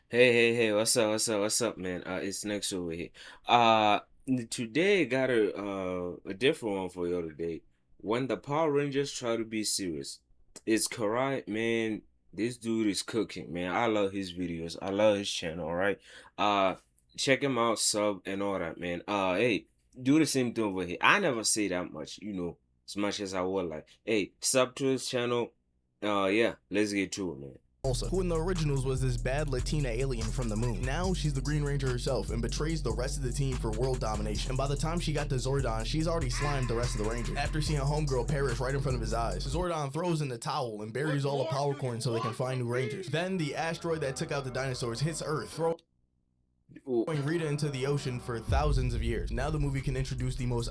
Hey, what's up, man? It's Next over here. Uh, Today got a different one for you today. When the Power Rangers try to be serious, it's correct, man. This dude is cooking, man. I love his videos. I love his channel. All right. Uh, check him out, sub and all that, man. Hey, do the same thing over here. I never say that much, as much as I would like. Hey, sub to his channel. Yeah, let's get to it, man. Tulsa, who in the originals was this bad Latina alien from the moon. Now she's the Green Ranger herself and betrays the rest of the team for world domination. And by the time she got to Zordon, she's already slimed the rest of the Rangers. After seeing a homegirl perish right in front of his eyes, Zordon throws in the towel and buries all the power coins so they can find new Rangers. Then the asteroid that took out the dinosaurs hits Earth, throwing Rita into the ocean for thousands of years. Now the movie can introduce the most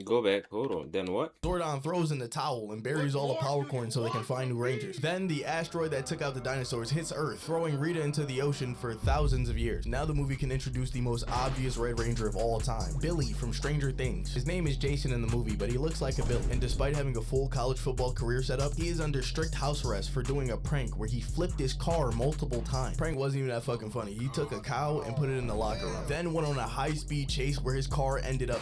Go back. Hold on. Then what? Zordon throws in the towel and buries all the power coins so they can find new Rangers. Then the asteroid that took out the dinosaurs hits Earth, throwing Rita into the ocean for thousands of years. Now the movie can introduce the most obvious Red Ranger of all time, Billy from Stranger Things. His name is Jason in the movie, but he looks like a Billy. And despite having a full college football career set up, he is under strict house arrest for doing a prank where he flipped his car multiple times. Prank wasn't even that fucking funny. He took a cow and put it in the locker room. Then went on a high-speed chase where his car ended up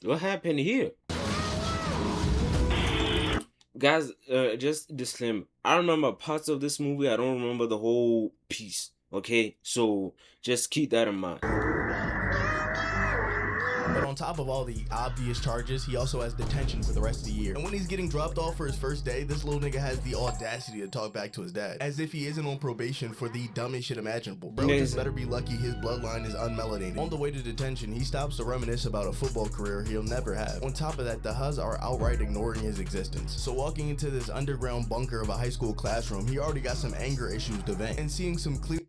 What happened here? Guys, just disclaimer. I remember parts of this movie. I don't remember the whole piece. Okay? So just keep that in mind. But on top of all the obvious charges, he also has detention for the rest of the year. And when he's getting dropped off for his first day, this little nigga has the audacity to talk back to his dad, as if he isn't on probation for the dumbest shit imaginable. Bro just better be lucky his bloodline is unmelanated. On the way to detention, he stops to reminisce about a football career he'll never have. On top of that, the Huz are outright ignoring his existence. So walking into this underground bunker of a high school classroom, he already got some anger issues to vent. And seeing some clearly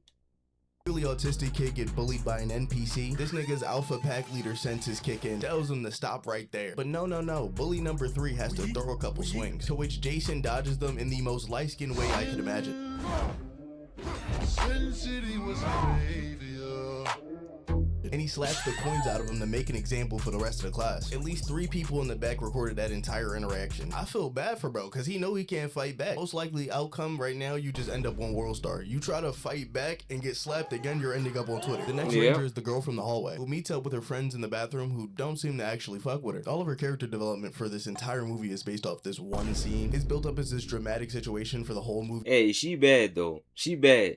autistic kid get bullied by an NPC, this nigga's alpha pack leader senses kick in, tells him to stop right there. But no, bully number 3 has to throw a couple swings, to which Jason dodges them in the most light-skinned way I could imagine. Sin City was a savior. And he slaps the coins out of him to make an example for the rest of the class. At least 3 people in the back recorded that entire interaction. I feel bad for bro, cause he know he can't fight back. Most likely outcome right now, you just end up on World Star. You try to fight back and get slapped again, you're ending up on Twitter. The next Ranger is the girl from the hallway, who meets up with her friends in the bathroom who don't seem to actually fuck with her. All of her character development for this entire movie is based off this one scene. It's built up as this dramatic situation for the whole movie. Hey, she bad though. She bad,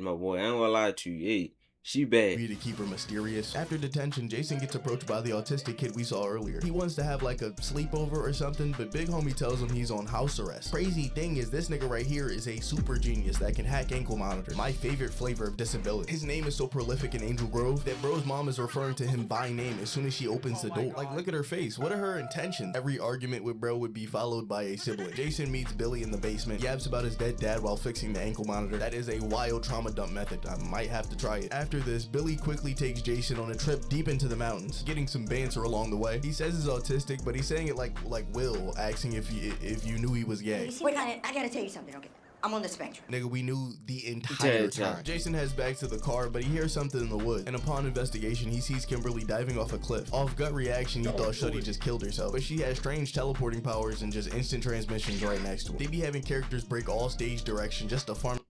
my boy. I ain't gonna lie to you. Hey, she bad. To keep her mysterious. After detention, Jason gets approached by the autistic kid we saw earlier. He wants to have like a sleepover or something, but Big Homie tells him he's on house arrest. Crazy thing is, this nigga right here is a super genius that can hack ankle monitors. My favorite flavor of disability. His name is so prolific in Angel Grove that bro's mom is referring to him by name as soon as she opens the door. Like, look at her face. What are her intentions? Every argument with bro would be followed by a sibling. Jason meets Billy in the basement, yabs about his dead dad while fixing the ankle monitor. That is a wild trauma dump method. I might have to try it. After this, Billy quickly takes Jason on a trip deep into the mountains, getting some banter along the way. He says he's autistic, but he's saying it like Will, asking if you knew he was gay. Wait, I gotta tell you something, okay? I'm on the spectrum. Nigga, we knew the entire time. Jason heads back to the car, but he hears something in the woods, and upon investigation, he sees Kimberly diving off a cliff. Off gut reaction, he thought Shuddy just killed herself, but she has strange teleporting powers and just instant transmissions right next to him. They be having characters break all stage direction just to farm.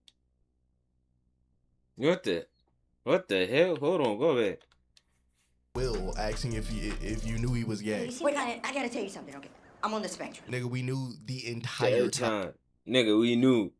What the hell? Hold on, go back. Will, asking if you knew he was gay. Wait, I gotta tell you something, okay? I'm on the spectrum. Nigga, we knew the entire time. Nigga, we knew.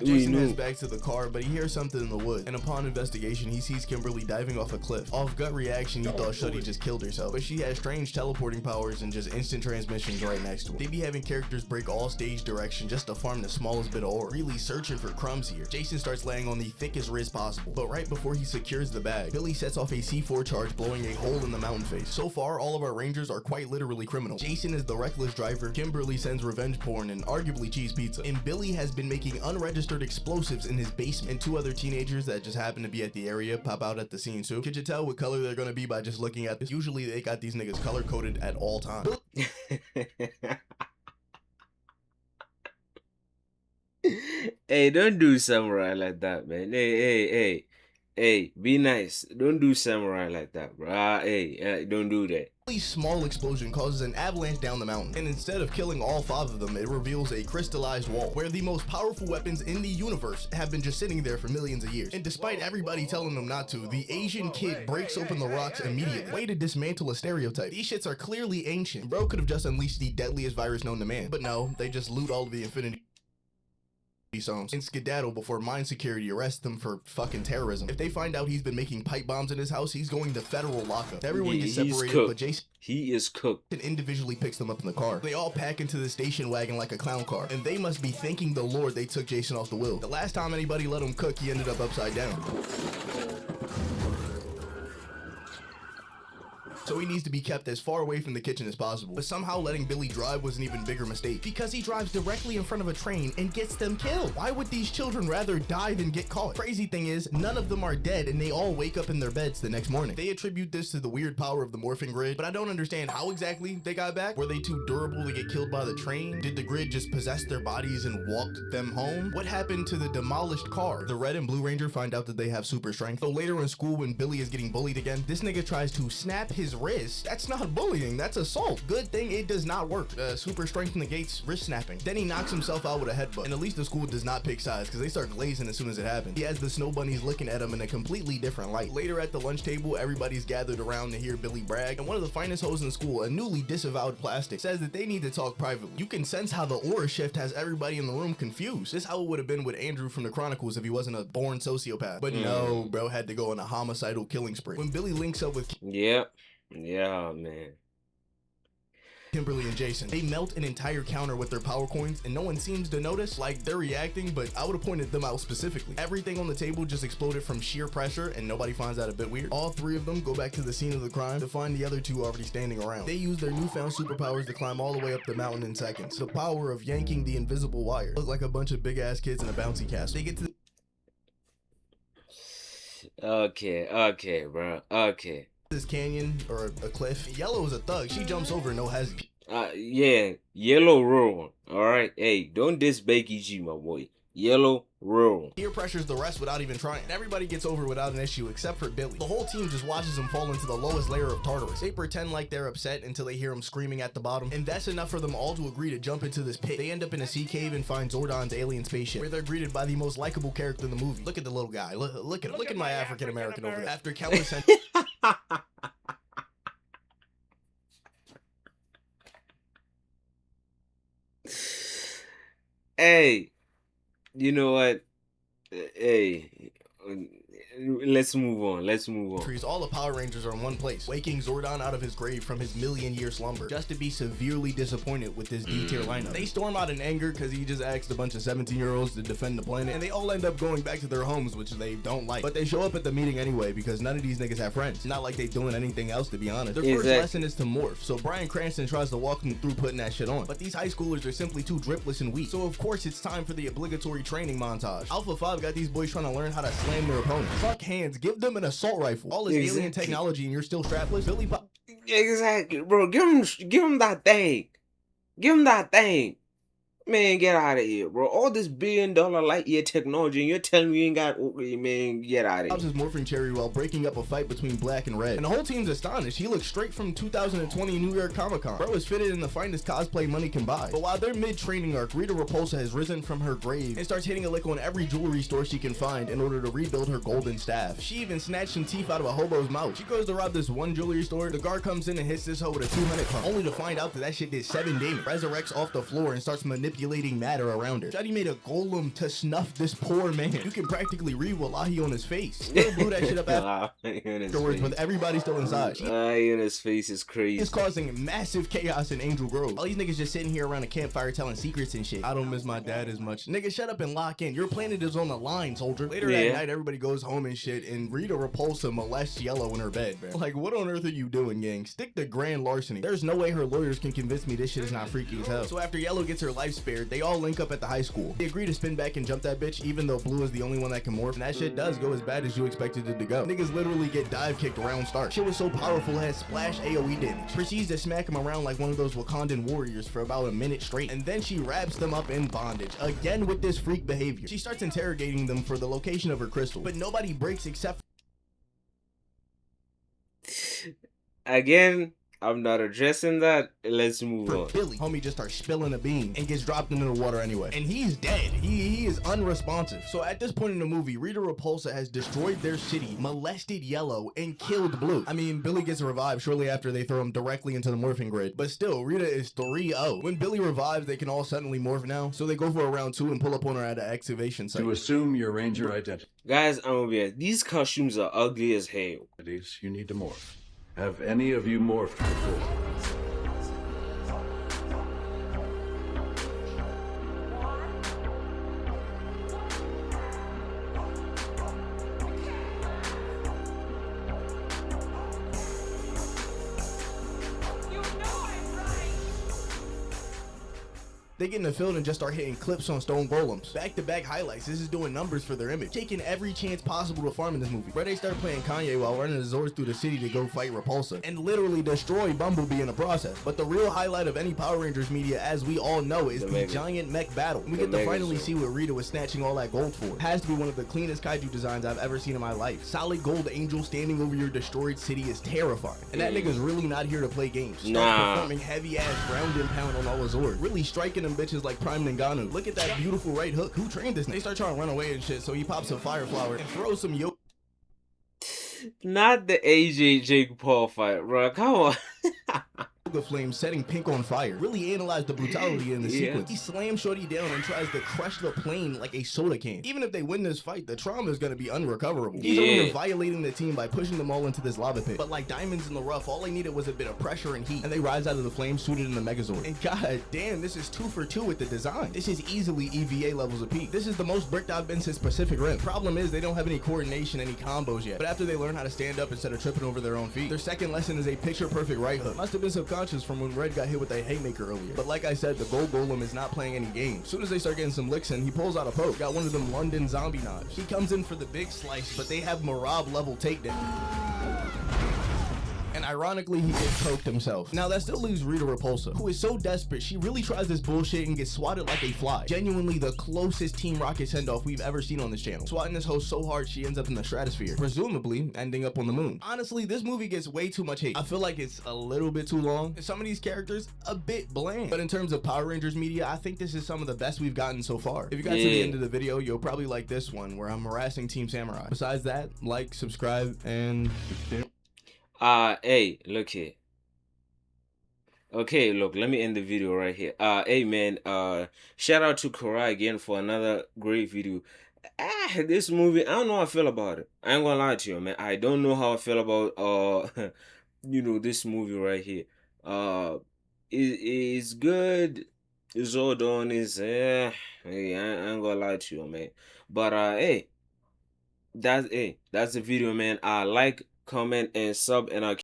Jason heads back to the car, but he hears something in the woods, and upon investigation, he sees Kimberly diving off a cliff. Off gut reaction, he thought Shuddy just killed herself, but she has strange teleporting powers and just instant transmissions right next to him. They be having characters break all stage direction just to farm the smallest bit of ore, really searching for crumbs here. Jason starts laying on the thickest wrist possible, but right before he secures the bag, Billy sets off a C4 charge, blowing a hole in the mountain face. So far, all of our Rangers are quite literally criminal. Jason is the reckless driver, Kimberly sends revenge porn and arguably cheese pizza, and Billy has been making unregistered explosives in his basement, and 2 other teenagers that just happen to be at the area pop out at the scene too. Could you tell what color they're gonna be by just looking at this? Usually they got these niggas color coded at all times. Hey, don't do samurai like that, man. Hey. Hey, be nice. Don't do samurai like that, bro. Hey, don't do that. A small explosion causes an avalanche down the mountain, and instead of killing all 5 of them, it reveals a crystallized wall where the most powerful weapons in the universe have been just sitting there for millions of years. And despite everybody telling them not to, the Asian kid breaks open the rocks immediately. Way to dismantle a stereotype. These shits are clearly ancient. Bro could have just unleashed the deadliest virus known to man, but no, they just loot all of the Infinity Stones and skedaddle before mine security arrests them for fucking terrorism. If they find out he's been making pipe bombs in his house, he's going to federal lockup. Everyone gets separated, but Jason He is cooked. individually picks them up in the car. They all pack into the station wagon like a clown car, and they must be thanking the Lord they took Jason off the wheel. The last time anybody let him cook, he ended up upside down. So he needs to be kept as far away from the kitchen as possible. But somehow letting Billy drive was an even bigger mistake, because he drives directly in front of a train and gets them killed. Why would these children rather die than get caught? Crazy thing is, none of them are dead, and they all wake up in their beds the next morning. They attribute this to the weird power of the morphing grid, but I don't understand how exactly they got back. Were they too durable to get killed by the train? Did the grid just possess their bodies and walked them home? What happened to the demolished car? The Red and Blue Ranger find out that they have super strength. So later in school, when Billy is getting bullied again, this nigga tries to snap his wrist. That's not bullying, that's assault. Good thing it does not work. Super strength negates wrist snapping. Then he knocks himself out with a headbutt. And at least the school does not pick sides, because they start glazing as soon as it happens. He has the snow bunnies looking at him in a completely different light. Later at the lunch table, everybody's gathered around to hear Billy brag, and one of the finest hoes in school, a newly disavowed plastic, says that they need to talk privately. You can sense how the aura shift has everybody in the room confused. This is how it would have been with Andrew from the Chronicles if he wasn't a born sociopath. But no, bro had to go on a homicidal killing spree. When Billy links up with Yep. Yeah, man. Kimberly and Jason, they melt an entire counter with their power coins, and no one seems to notice. Like, they're reacting, but I would have pointed them out specifically. Everything on the table just exploded from sheer pressure, and nobody finds that a bit weird. All 3 of them go back to the scene of the crime to find the other 2 already standing around. They use their newfound superpowers to climb all the way up the mountain in seconds. The power of yanking the invisible wire. Look like a bunch of big ass kids in a bouncy castle. They get to Okay, bro. Okay. this canyon or a cliff. Yellow is a thug. She jumps over, no hesitation. Yeah, yellow roll. All right, hey, don't diss Becky G, my boy. Yellow roll. Peer pressures the rest without even trying. Everybody gets over without an issue except for Billy. The whole team just watches him fall into the lowest layer of Tartarus. They pretend like they're upset until they hear him screaming at the bottom, and that's enough for them all to agree to jump into this pit. They end up in a sea cave and find Zordon's alien spaceship, where they're greeted by the most likable character in the movie. Look at the little guy. Look at my African American over there. After countless Hey, you know what? Hey, let's move on. all the Power Rangers are in one place, waking Zordon out of his grave from his million-year slumber, just to be severely disappointed with this D-tier lineup. They storm out in anger because he just asked a bunch of 17-year-olds to defend the planet, and they all end up going back to their homes, which they don't like. But they show up at the meeting anyway because none of these niggas have friends. It's not like they doing anything else, to be honest. Their first lesson is to morph, so Bryan Cranston tries to walk them through putting that shit on. But these high schoolers are simply too dripless and weak, so of course it's time for the obligatory training montage. Alpha 5 got these boys trying to learn how to slam their opponents. Fuck hands, give them an assault rifle. All this alien technology and you're still strapless? Billy Pop. Exactly, bro. Give him that thing. Give him that thing. Man, get out of here, bro. All this $1 billion light year technology, and you're telling me you ain't got, man, get out of here. Bob's his morphing cherry while breaking up a fight between Black and Red. And the whole team's astonished. He looks straight from 2020 New York Comic Con. Bro is fitted in the finest cosplay money can buy. But while they're mid-training arc, Rita Repulsa has risen from her grave and starts hitting a lick on every jewelry store she can find in order to rebuild her golden staff. She even snatched some teeth out of a hobo's mouth. She goes to rob this one jewelry store. The guard comes in and hits this hoe with a 200 pump, only to find out that shit did 7 damage. Resurrects off the floor and starts manipulating matter around her. Shuddy made a golem to snuff this poor man. You can practically read Wallahi on his face. Still blew that shit up afterwards with everybody still inside. In his face is crazy. It's causing massive chaos in Angel Grove. All these niggas just sitting here around a campfire telling secrets and shit. I don't miss my dad as much. Nigga, shut up and lock in. Your planet is on the line, soldier. Later that night, everybody goes home and shit, and Rita Repulsa molests Yellow in her bed, man. Like, what on earth are you doing, gang? Stick to grand larceny. There's no way her lawyers can convince me this shit is not freaky as hell. So after Yellow gets her life spared, they all link up at the high school. They agree to spin back and jump that bitch, even though Blue is the only one that can morph, and that shit does go as bad as you expected it to go. Niggas literally get dive kicked around start. Shit was so powerful it had splash AoE damage. Proceeds to smack him around like one of those Wakandan warriors for about a minute straight, and then she wraps them up in bondage, again with this freak behavior. She starts interrogating them for the location of her crystal, but nobody breaks except Again, I'm not addressing that. Let's move for on. Billy. Homie just starts spilling a bean and gets dropped into the water anyway. And he's dead. He is unresponsive. So at this point in the movie, Rita Repulsa has destroyed their city, molested Yellow, and killed Blue. I mean, Billy gets revived shortly after they throw him directly into the morphing grid. But still, Rita is 3-0. When Billy revives, they can all suddenly morph now. So they go for a round 2 and pull up on her at an excavation site. To assume your ranger Guys, I'm gonna be honest, these costumes are ugly as hell. identities, you need to morph. Have any of you morphed before? They get in the field and just start hitting clips on stone golems. Back-to-back highlights. This is doing numbers for their image. Taking every chance possible to farm in this movie. Where they start playing Kanye while running the Zords through the city to go fight Repulsa. And literally destroy Bumblebee in the process. But the real highlight of any Power Rangers media, as we all know, is the giant mech battle. We get to finally see what Rita was snatching all that gold for. It has to be one of the cleanest kaiju designs I've ever seen in my life. Solid gold angel standing over your destroyed city is terrifying. And that nigga's really not here to play games. Start performing heavy-ass ground and pound on all the Zords. Really striking them bitches like Prime Ngannou. Look at that beautiful right hook. Who trained this? They start trying to run away and shit, so he pops a fire flower and throws some yo. Not the AJ Jake Paul fight, bro. Come on. The flame setting Pink on fire. Really analyze the brutality in the sequence. He slams Shorty down and tries to crush the plane like a soda can. Even if they win this fight, the trauma is going to be unrecoverable. He's over here violating the team by pushing them all into this lava pit. But like diamonds in the rough, all they needed was a bit of pressure and heat. And they rise out of the flame suited in the Megazord. And god damn, this is 2 for 2 with the design. This is easily EVA levels of peak. This is the most bricked I've been since Pacific Rim. Problem is, they don't have any coordination, any combos yet. But after they learn how to stand up instead of tripping over their own feet, their second lesson is a picture-perfect right hook. Must have been subconscious from when Red got hit with a haymaker earlier. But like I said, the gold golem is not playing any games. Soon as they start getting some licks in, he pulls out a poke. Got one of them London zombie knives. He comes in for the big slice, but they have Marab level takedown. And ironically, he gets poked himself. Now that still leaves Rita Repulsa, who is so desperate, she really tries this bullshit and gets swatted like a fly. Genuinely the closest Team Rocket send-off we've ever seen on this channel. Swatting this host so hard she ends up in the stratosphere, presumably ending up on the moon. Honestly, this movie gets way too much hate. I feel like it's a little bit too long, and some of these characters a bit bland. But in terms of Power Rangers media, I think this is some of the best we've gotten so far. If you got to the end of the video, you'll probably like this one where I'm harassing Team Samurai. Besides that, like, subscribe, and... Hey, look here. Okay, look, let me end the video right here. Hey man, shout out to Karai again for another great video. This movie, I don't know how I feel about it. I ain't gonna lie to you, man. I don't know how I feel about you know, this movie right here. It's good. Zordon is hey, I ain't gonna lie to you, man. But that's the video, man. Like, comment, and sub, and I'll